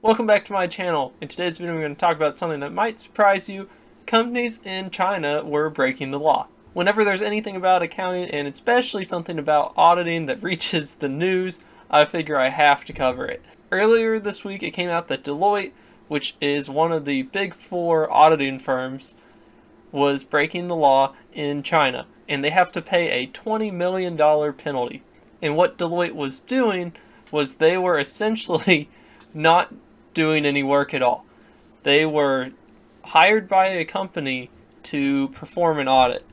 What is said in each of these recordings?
Welcome back to my channel. In today's video we're going to talk about something that might surprise you. Companies in China were breaking the law. Whenever there's anything about accounting, and especially something about auditing that reaches the news, I figure I have to cover it. Earlier this week it came out that Deloitte, which is one of the big four auditing firms, was breaking the law in China, and they have to pay a $20 million penalty. And what Deloitte was doing was they were essentially not doing any work at all. They were hired by a company to perform an audit.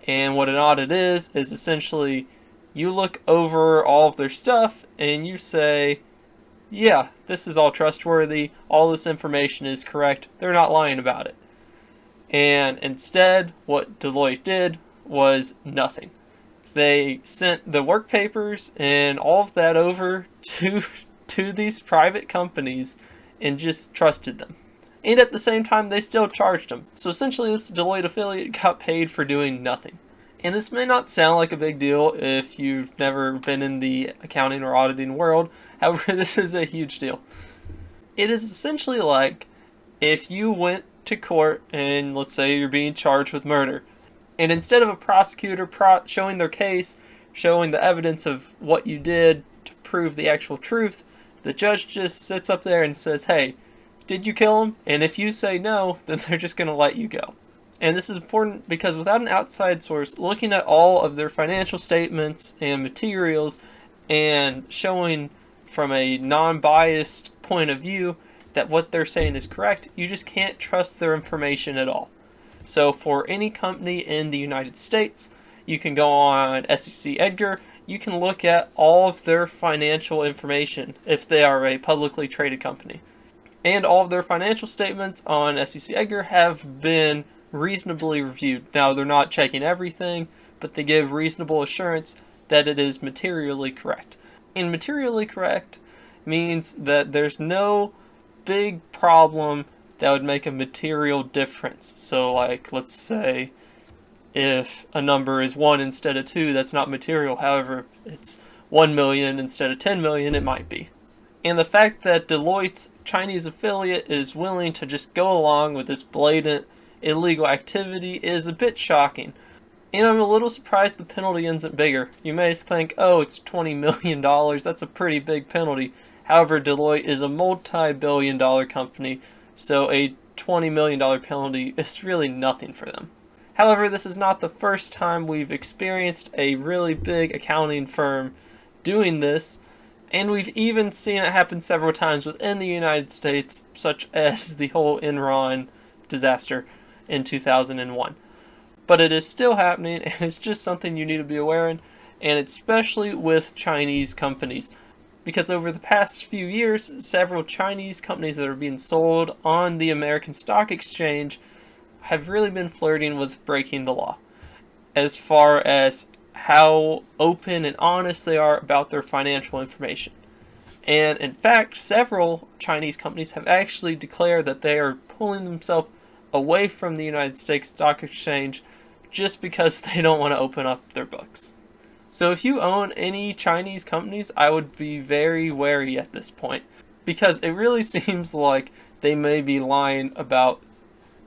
And what an audit is essentially you look over all of their stuff and you say, yeah, this is all trustworthy, all this information is correct, they're not lying about it. And instead, what Deloitte did was nothing. They sent the work papers and all of that over to these private companies and just trusted them. And at the same time, they still charged them. So essentially, this Deloitte affiliate got paid for doing nothing. And this may not sound like a big deal if you've never been in the accounting or auditing world. However, this is a huge deal. It is essentially like if you went to court and let's say you're being charged with murder, and instead of a prosecutor showing their case, showing the evidence of what you did to prove the actual truth, the judge just sits up there and says, hey, did you kill him? And if you say no, then they're just going to let you go. And this is important because without an outside source looking at all of their financial statements and materials and showing from a non-biased point of view that what they're saying is correct, you just can't trust their information at all. So for any company in the United States, you can go on SEC Edgar, you can look at all of their financial information if they are a publicly traded company. And all of their financial statements on SEC Edgar have been reasonably reviewed. Now, they're not checking everything, but they give reasonable assurance that it is materially correct. And materially correct means that there's no big problem that would make a material difference. So like, let's say if a number is 1 instead of 2, that's not material. However, if it's 1 million instead of 10 million, it might be. And the fact that Deloitte's Chinese affiliate is willing to just go along with this blatant illegal activity is a bit shocking. And I'm a little surprised the penalty isn't bigger. You may think, oh, it's $20 million, that's a pretty big penalty. However, Deloitte is a multi-billion-dollar company, so a $20 million penalty is really nothing for them. However, this is not the first time we've experienced a really big accounting firm doing this, and we've even seen it happen several times within the United States, such as the whole Enron disaster in 2001. But it is still happening, and it's just something you need to be aware of, and especially with Chinese companies. Because over the past few years, several Chinese companies that are being sold on the American Stock Exchange have really been flirting with breaking the law as far as how open and honest they are about their financial information. And in fact, several Chinese companies have actually declared that they are pulling themselves away from the United States Stock Exchange just because they don't want to open up their books. So if you own any Chinese companies, I would be very wary at this point, because it really seems like they may be lying about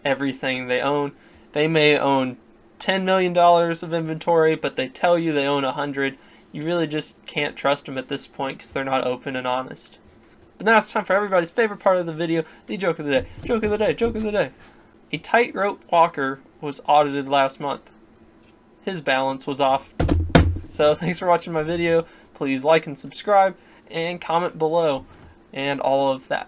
everything they own. They may own $10 million of inventory, but they tell you they own 100. You really just can't trust them at this point because they're not open and honest. But now it's time for everybody's favorite part of the video, the joke of the day. Joke of the day, joke of the day. A tightrope walker was audited last month. His balance was off. So thanks for watching my video. Please like and subscribe and comment below and all of that.